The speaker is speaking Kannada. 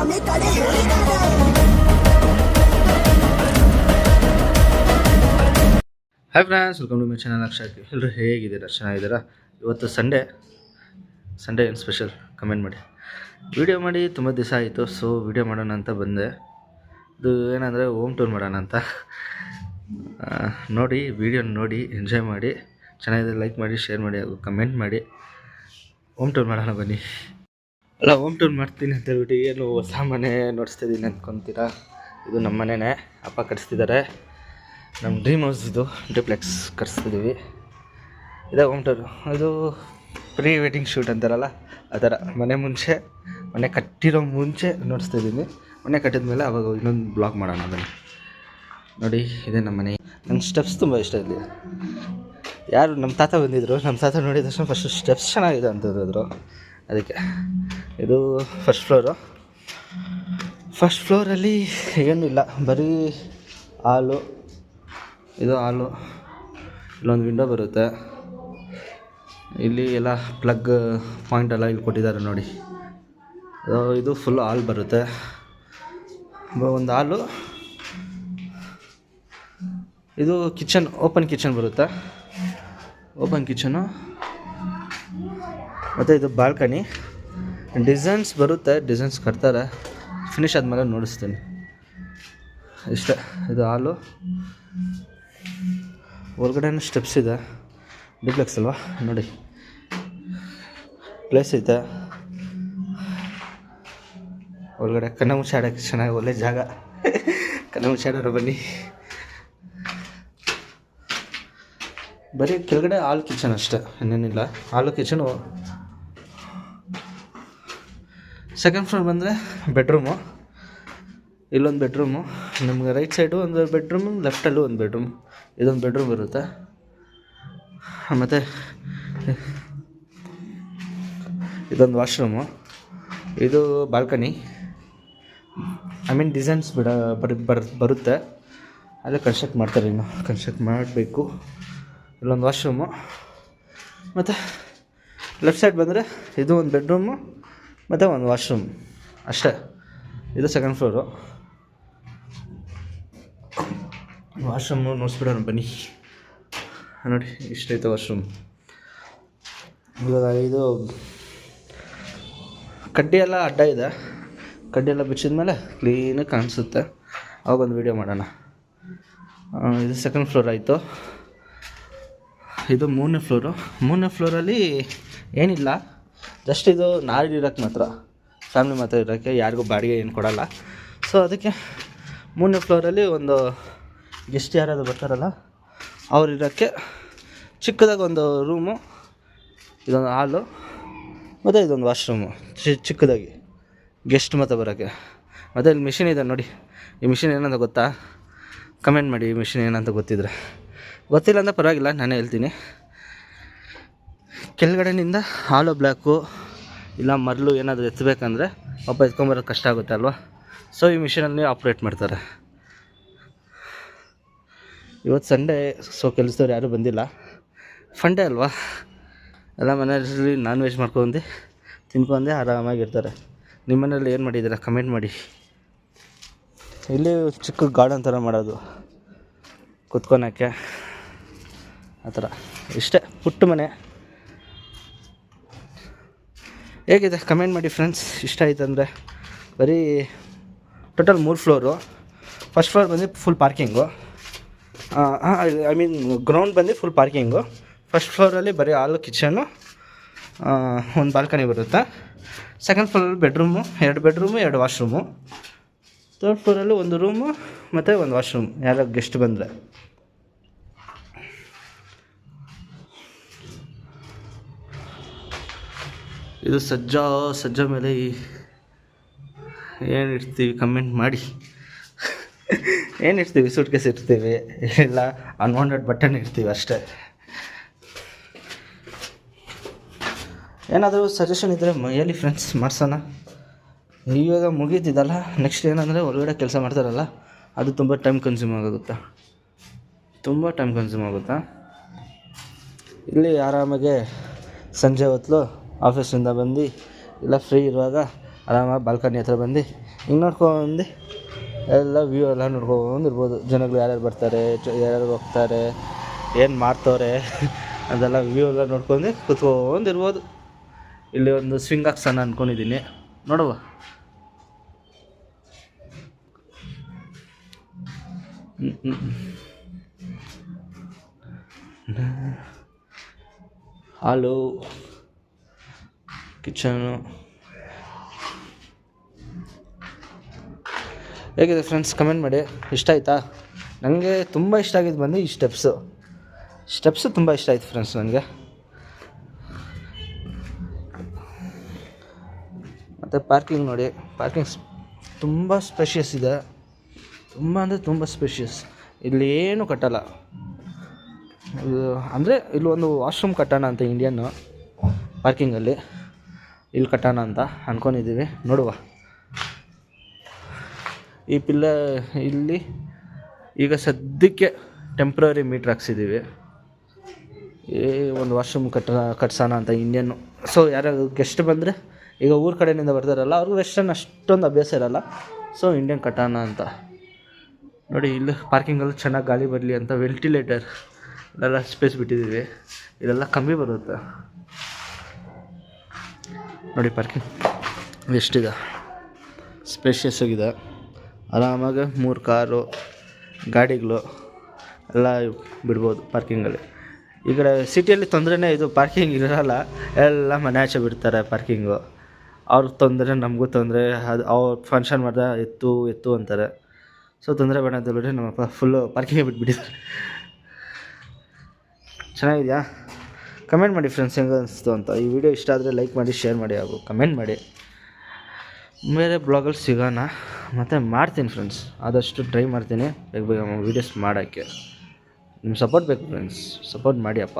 Hi friends, welcome to my channel Akshay. ಎಲ್ಲರೂ ಹೇಗಿದ್ದೀರಾ? ಚೆನ್ನಾಗಿದ್ದೀರಾ? ಇವತ್ತು ಸಂಡೇ ಏನು ಸ್ಪೆಷಲ್ ಕಮೆಂಟ್ ಮಾಡಿ. ವೀಡಿಯೋ ಮಾಡಿ ತುಂಬ ದಿವಸ ಆಯಿತು, ಸೊ ವೀಡಿಯೋ ಮಾಡೋಣ ಅಂತ ಬಂದೆ. ಇದು ಏನಂದರೆ ಹೋಮ್ ಟೂರ್ ಮಾಡೋಣ ಅಂತ. ನೋಡಿ, ವೀಡಿಯೋ ನೋಡಿ ಎಂಜಾಯ್ ಮಾಡಿ, ಚೆನ್ನಾಗಿದೆ ಲೈಕ್ ಮಾಡಿ, ಶೇರ್ ಮಾಡಿ ಹಾಗೂ ಕಮೆಂಟ್ ಮಾಡಿ. ಹೋಮ್ ಟೂರ್ ಮಾಡೋಣ ಬನ್ನಿ. ಅಲ್ಲ, ಹೋಮ್ ಟೂರ್ ಮಾಡ್ತೀನಿ ಅಂತ ಹೇಳ್ಬಿಟ್ಟು ಏನು ಹೊಸ ಮನೆ ನೋಡಿಸ್ತಿದ್ದೀನಿ ಅಂದ್ಕೊತೀರಾ? ಇದು ನಮ್ಮ ಮನೆಯೇ, ಅಪ್ಪ ಕಟ್ಸ್ತಿದ್ದಾರೆ. ನಮ್ಮ ಡ್ರೀಮ್ ಹೌಸ್ ಇದು, ಡಿಪ್ಲೆಕ್ಸ್ ಕಟ್ಸ್ತಿದ್ದೀವಿ. ಇದೇ ಹೋಮ್ ಟೂರು. ಇದು ಪ್ರೀ ವೆಡ್ಡಿಂಗ್ ಶೂಟ್ ಅಂತಾರಲ್ಲ ಆ ಥರ. ಮನೆ ಕಟ್ಟಿರೋ ಮುಂಚೆ ನೋಡಿಸ್ತಿದ್ದೀನಿ. ಮನೆ ಕಟ್ಟಿದ ಮೇಲೆ ಅವಾಗ ಇನ್ನೊಂದು ಬ್ಲಾಗ್ ಮಾಡೋಣ ಅದನ್ನು. ನೋಡಿ, ಇದೇ ನಮ್ಮ ಮನೆ. ನಂಗೆ ಸ್ಟೆಪ್ಸ್ ತುಂಬ ಇಷ್ಟ ಇಲ್ಲಿ. ಯಾರು ನಮ್ಮ ತಾತ ಬಂದಿದ್ದರು, ನಮ್ಮ ತಾತ ನೋಡಿದ ತಕ್ಷಣ ಫಸ್ಟ್ ಸ್ಟೆಪ್ಸ್ ಚೆನ್ನಾಗಿದೆ ಅಂತ ಹೇಳಿದ್ರು. ಅದಕ್ಕೆ ಇದು ಫಸ್ಟ್ ಫ್ಲೋರಲ್ಲಿ ಏನೂ ಇಲ್ಲ, ಬರೀ ಹಾಲು. ಇದು ಹಾಲು. ಇಲ್ಲೊಂದು ವಿಂಡೋ ಬರುತ್ತೆ. ಇಲ್ಲಿ ಎಲ್ಲ ಪ್ಲಗ್ ಪಾಯಿಂಟೆಲ್ಲ ಇಲ್ಲಿ ಕೊಟ್ಟಿದ್ದಾರೆ ನೋಡಿ. ಇದು ಫುಲ್ ಹಾಲ್ ಬರುತ್ತೆ. ಒಂದು ಹಾಲು. ಇದು ಕಿಚನ್, ಓಪನ್ ಕಿಚನ್ ಬರುತ್ತೆ. Open kitchen. ಮತ್ತು ಇದು ಬಾಲ್ಕನಿ. ಡಿಸೈನ್ಸ್ ಬರುತ್ತೆ, ಡಿಸೈನ್ಸ್ ಕಟ್ತಾರೆ. ಫಿನಿಶ್ ಆದಮೇಲೆ ನೋಡಿಸ್ತೀನಿ. ಇಷ್ಟೇ. ಇದು ಹಾಲು. ಹೊರಗಡೆನೂ ಸ್ಟೆಪ್ಸ್ ಇದೆ. ಡಿಪ್ಲೆಕ್ಸ್ ಅಲ್ವಾ, ನೋಡಿ ಪ್ಲೇಸ್ ಐತೆ. ಒಳಗಡೆ ಕಣ್ಣ ಮುಚ್ಚಾಡೋಕ್ಕೆ ಚೆನ್ನಾಗಿ ಒಳ್ಳೆ ಜಾಗ. ಕಣ್ಣ ಮುಚ್ಚಾಡೋರು ಬನ್ನಿ. ಬರೀ ಕೆಳಗಡೆ ಹಾಲ್ ಕಿಚನ್ ಅಷ್ಟೇ, ಇನ್ನೇನಿಲ್ಲ. ಹಾಲು ಕಿಚನು. ಸೆಕೆಂಡ್ ಫ್ಲೋರ್ ಬಂದರೆ ಬೆಡ್ರೂಮು. ಇಲ್ಲೊಂದು ಬೆಡ್ರೂಮು. ನಮ್ಗೆ ರೈಟ್ ಸೈಡು ಒಂದು ಬೆಡ್ರೂಮು, ಲೆಫ್ಟಲ್ಲೂ ಒಂದು ಬೆಡ್ರೂಮ್. ಇದೊಂದು ಬೆಡ್ರೂಮ್ ಬರುತ್ತೆ. ಮತ್ತು ಇದೊಂದು ವಾಶ್ರೂಮು. ಇದು ಬಾಲ್ಕನಿ. ಡಿಸೈನ್ಸ್ ಬರುತ್ತೆ. ಅಲ್ಲೇ ಕನ್ಸ್ಟ್ರಕ್ಟ್ ಮಾಡ್ತಾರೆ, ಇನ್ನು ಕನ್ಸ್ಟ್ರಕ್ಟ್ ಮಾಡಬೇಕು. ಇಲ್ಲೊಂದು ವಾಶ್ರೂಮು. ಮತ್ತು ಲೆಫ್ಟ್ ಸೈಡ್ ಬಂದರೆ ಇದು ಒಂದು ಬೆಡ್ರೂಮು ಮತ್ತು ಒಂದು ವಾಶ್ರೂಮ್ ಅಷ್ಟೇ. ಇದು ಸೆಕೆಂಡ್ ಫ್ಲೋರು. ವಾಶ್ರೂಮು ನೋಡಿಸ್ಬಿಡೋಣ ಬನ್ನಿ. ನೋಡಿ, ಇಷ್ಟೈತೆ ವಾಶ್ರೂಮ್. ಇವಾಗ ಇದು ಕಡ್ಡಿ ಎಲ್ಲ ಅಡ್ಡ ಇದೆ. ಕಡ್ಡಿ ಎಲ್ಲ ಬಿಚ್ಚಿದ ಮೇಲೆ ಕ್ಲೀನಾಗಿ ಕಾಣಿಸುತ್ತೆ. ಅವಾಗೊಂದು ವೀಡಿಯೋ ಮಾಡೋಣ. ಇದು ಸೆಕೆಂಡ್ ಫ್ಲೋರ್ ಆಯಿತು. ಇದು ಮೂರನೇ ಫ್ಲೋರಲ್ಲಿ ಏನಿಲ್ಲ, ಜಸ್ಟ್ ಇದು ನಾಳೆ ಇರೋಕ್ಕೆ ಮಾತ್ರ, ಫ್ಯಾಮಿಲಿ ಮಾತ್ರ ಇರೋಕ್ಕೆ, ಯಾರಿಗೂ ಬಾಡಿಗೆ ಏನು ಕೊಡೋಲ್ಲ. ಸೊ ಅದಕ್ಕೆ ಮೂರನೇ ಫ್ಲೋರಲ್ಲಿ ಒಂದು ಗೆಸ್ಟ್ ಯಾರಾದರೂ ಬರ್ತಾರಲ್ಲ ಅವ್ರು ಇರೋಕ್ಕೆ ಚಿಕ್ಕದಾಗಿ ಒಂದು ರೂಮು, ಇದೊಂದು ಹಾಲು ಮತ್ತು ಇದೊಂದು ವಾಶ್ರೂಮು ಚಿಕ್ಕದಾಗಿ ಗೆಸ್ಟ್ ಮತ್ತು ಬರೋಕ್ಕೆ. ಮತ್ತು ಇಲ್ಲಿ ಮಿಷಿನ್ ಇದೆ ನೋಡಿ. ಈ ಮಿಷಿನ್ ಏನಂತ ಗೊತ್ತಾ? ಕಮೆಂಟ್ ಮಾಡಿ ಈ ಮಿಷಿನ್ ಏನಂತ ಗೊತ್ತಿದ್ರೆ. ಗೊತ್ತಿಲ್ಲ ಅಂದರೆ ಪರವಾಗಿಲ್ಲ, ನಾನೇ ಹೇಳ್ತೀನಿ. ಕೆಳಗಡೆನಿಂದ ಹಾಲು ಬ್ಲಾಕು ಇಲ್ಲ ಮರಳು ಏನಾದರೂ ಎತ್ತಬೇಕಂದ್ರೆ ಪಾಪ ಎತ್ಕೊಂಬರೋದು ಕಷ್ಟ ಆಗುತ್ತೆ ಅಲ್ವಾ. ಸೊ ಈ ಮಿಷಿನಲ್ಲಿ ಆಪ್ರೇಟ್ ಮಾಡ್ತಾರೆ. ಇವತ್ತು ಸಂಡೇ, ಸೊ ಕೆಲಸದವ್ರು ಯಾರೂ ಬಂದಿಲ್ಲ. ಫಂಡೇ ಅಲ್ವಾ, ಎಲ್ಲ ಮನೆಯಲ್ಲಿ ನಾನ್ ವೆಜ್ ತಿನ್ಕೊಂಡೆ ಆರಾಮಾಗಿರ್ತಾರೆ. ನಿಮ್ಮ ಮನೇಲಿ ಏನು ಮಾಡಿದ್ದೀರಾ ಕಮೆಂಟ್ ಮಾಡಿ. ಇಲ್ಲಿ ಚಿಕ್ಕ ಗಾರ್ಡನ್ ಥರ ಮಾಡೋದು, ಕುತ್ಕೊಳಕ್ಕೆ ಆ ಥರ. ಇಷ್ಟೇ, ಪುಟ್ಟ ಮನೆ. ಹೇಗಿದೆ ಕಮೆಂಟ್ ಮಾಡಿ ಫ್ರೆಂಡ್ಸ್. ಇಷ್ಟ ಆಯ್ತು ಅಂದರೆ. ಬರೀ ಟೋಟಲ್ 3 ಫ್ಲೋರು. ಫಸ್ಟ್ ಫ್ಲೋರ್ ಬಂದು ಫುಲ್ ಪಾರ್ಕಿಂಗು. ಗ್ರೌಂಡ್ ಬಂದು ಫುಲ್ ಪಾರ್ಕಿಂಗು. ಫಸ್ಟ್ ಫ್ಲೋರಲ್ಲಿ ಬರೀ ಹಾಲು ಕಿಚನು, ಒಂದು ಬಾಲ್ಕನಿ ಬರುತ್ತೆ. ಸೆಕೆಂಡ್ ಫ್ಲೋರಲ್ಲಿ ಬೆಡ್ರೂಮು, 2 ಬೆಡ್ರೂಮು 2 ವಾಶ್ರೂಮು. ಥರ್ಡ್ ಫ್ಲೋರಲ್ಲಿ ಒಂದು ರೂಮು ಮತ್ತು ಒಂದು ವಾಶ್ರೂಮ್, ಯಾರೋ ಗೆಸ್ಟ್ ಬಂದರೆ. ಇದು ಸಜ್ಜ ಮೇಲೆ ಏನು ಇಡ್ತೀವಿ ಕಮೆಂಟ್ ಮಾಡಿ. ಏನು ಇಡ್ತೀವಿ? ಸೂಟ್ಕೇಸ್ ಇಡ್ತೀವಿ, ಇಲ್ಲ ಅನ್ವಾಂಟೆಡ್ ಬಟನ್ ಇಡ್ತೀವಿ ಅಷ್ಟೇ. ಏನಾದರೂ ಸಜೆಷನ್ ಇದ್ದರೆ ಹೇಳಿ ಫ್ರೆಂಡ್ಸ್, ಮಾಡ್ಸೋಣ. ಇವಾಗ ಮುಗೀತಿದ್ದಲ್ಲ, ನೆಕ್ಸ್ಟ್ ಏನಂದರೆ ಹೊರಗಡೆ ಕೆಲಸ ಮಾಡ್ತಾರಲ್ಲ, ಅದು ತುಂಬ ಟೈಮ್ ಕನ್ಸ್ಯೂಮ್ ಆಗುತ್ತಾ. ಇಲ್ಲಿ ಆರಾಮಾಗೆ ಸಂಜೆ ಹೊತ್ತು ಆಫೀಸಿಂದ ಬಂದು ಇಲ್ಲ ಫ್ರೀ ಇರುವಾಗ ಆರಾಮಾಗಿ ಬಾಲ್ಕನಿ ಹತ್ರ ಬಂದು ಹಿಂಗೆ ನೋಡ್ಕೊಂಡು ಎಲ್ಲ ವ್ಯೂ ಎಲ್ಲ ನೋಡ್ಕೊಂಡಿರ್ಬೋದು. ಜನಗಳು ಯಾರ್ಯಾರು ಬರ್ತಾರೆ, ಯಾರ್ಯಾರು ಹೋಗ್ತಾರೆ, ಏನು ಮಾಡ್ತವ್ರೆ ಅದೆಲ್ಲ ವ್ಯೂ ಎಲ್ಲ ನೋಡ್ಕೊಂಡು ಕೂತ್ಕೊಂಡಿರ್ಬೋದು. ಇಲ್ಲಿ ಒಂದು ಸ್ವಿಂಗ್ ಹಾಕ್ಸೋಣ ಅಂದ್ಕೊಂಡಿದ್ದೀನಿ, ನೋಡುವ. ಹಾಲು, ಕಿಚನು ಹೇಗಿದೆ ಫ್ರೆಂಡ್ಸ್, ಕಮೆಂಟ್ ಮಾಡಿ. ಇಷ್ಟ ಆಯಿತಾ? ನನಗೆ ತುಂಬ ಇಷ್ಟ ಆಗಿದ್ದು ಬಂದು ಈ ಸ್ಟೆಪ್ಸು ತುಂಬ ಇಷ್ಟ ಆಯಿತು ಫ್ರೆಂಡ್ಸ್ ನನಗೆ. ಮತ್ತು ಪಾರ್ಕಿಂಗ್ ನೋಡಿ, ಪಾರ್ಕಿಂಗ್ ತುಂಬ ಸ್ಪೇಷಿಯಸ್ ಇದೆ, ತುಂಬ ಅಂದರೆ ತುಂಬ ಸ್ಪೇಷಿಯಸ್. ಇಲ್ಲಿ ಏನೂ ಕಟ್ಟಲ್ಲ, ಅಂದರೆ ಇಲ್ಲಿ ಒಂದು ವಾಶ್ರೂಮ್ ಕಟ್ಟೋಣ ಅಂತ ಇಂಡಿಯನ್ನು ಪಾರ್ಕಿಂಗಲ್ಲಿ, ಇಲ್ಲಿ ಕಟ್ಟೋಣ ಅಂತ ಅಂದ್ಕೊಂಡಿದ್ದೀವಿ, ನೋಡುವ. ಈ ಇಲ್ಲಿ ಈಗ ಸದ್ಯಕ್ಕೆ ಟೆಂಪ್ರರಿ ಮೀಟ್ರ್ ಹಾಕ್ಸಿದ್ದೀವಿ, ಒಂದು ವಾಶ್ರೂಮ್ ಕಟ್ಸೋಣ ಅಂತ ಇಂಡಿಯನ್ನು. ಸೊ ಯಾರು ಗೆಸ್ಟ್ ಬಂದರೆ, ಈಗ ಊರ ಕಡೆಯಿಂದ ಬರ್ತಾರಲ್ಲ, ಅವ್ರಿಗೂ ವೆಸ್ಟರ್ನ್ ಅಷ್ಟೊಂದು ಅಭ್ಯಾಸ ಇರೋಲ್ಲ, ಸೊ ಇಂಡಿಯನ್ ಕಟ್ಟೋಣ ಅಂತ ನೋಡಿ. ಇಲ್ಲಿ ಪಾರ್ಕಿಂಗಲ್ಲಿ ಚೆನ್ನಾಗಿ ಗಾಳಿ ಬರಲಿ ಅಂತ ವೆಂಟಿಲೇಟರ್ ಎಲ್ಲ ಸ್ಪೇಸ್ ಬಿಟ್ಟಿದ್ದೀವಿ, ಇದೆಲ್ಲ ಕಮ್ಮಿ ಬರುತ್ತೆ ನೋಡಿ. ಪಾರ್ಕಿಂಗ್ ಎಷ್ಟಿದೆ, ಸ್ಪೇಷಿಯಸ್ ಆಗಿದೆ, ಆರಾಮಾಗಿ 3 ಕಾರು ಗಾಡಿಗಳು ಎಲ್ಲ ಬಿಡ್ಬೋದು ಪಾರ್ಕಿಂಗಲ್ಲಿ. ಈ ಕಡೆ ಸಿಟಿಯಲ್ಲಿ ತೊಂದರೆನೇ ಇದು, ಪಾರ್ಕಿಂಗ್ ಇರೋಲ್ಲ, ಎಲ್ಲ ಮನೆ ಆಚೆ ಬಿಡ್ತಾರೆ ಪಾರ್ಕಿಂಗು. ಅವ್ರಿಗೆ ತೊಂದರೆ, ನಮಗೂ ತೊಂದರೆ. ಅದು ಅವ್ರು ಫಂಕ್ಷನ್ ಮಾಡಿದ ಎತ್ತು ಅಂತಾರೆ. ಸೊ ತೊಂದರೆ ಬೇಡ ಅಂತ ಬಿಟ್ಟರೆ ನಮ್ಮಪ್ಪ ಫುಲ್ಲು ಪಾರ್ಕಿಂಗೇ ಬಿಟ್ಬಿಟ್ಟಿದ್ದಾರೆ. ಚೆನ್ನಾಗಿದೆಯಾ? ಕಮೆಂಟ್ ಮಾಡಿ ಫ್ರೆಂಡ್ಸ್ ಹೆಂಗೆ ಅನಿಸ್ತು ಅಂತ. ಈ ವಿಡಿಯೋ ಇಷ್ಟ ಆದರೆ ಲೈಕ್ ಮಾಡಿ, ಶೇರ್ ಮಾಡಿ, ಹಾಗೂ ಕಮೆಂಟ್ ಮಾಡಿ. ಬೇರೆ ಬ್ಲಾಗಲ್ಲಿ ಸಿಗೋಣ, ಮತ್ತು ಮಾಡ್ತೀನಿ ಫ್ರೆಂಡ್ಸ್, ಆದಷ್ಟು ಟ್ರೈ ಮಾಡ್ತೀನಿ ಬೇಗ ವೀಡಿಯೋಸ್ ಮಾಡೋಕ್ಕೆ. ನಿಮ್ಮ ಸಪೋರ್ಟ್ ಬೇಕು ಫ್ರೆಂಡ್ಸ್, ಸಪೋರ್ಟ್ ಮಾಡಿ ಅಪ್ಪ.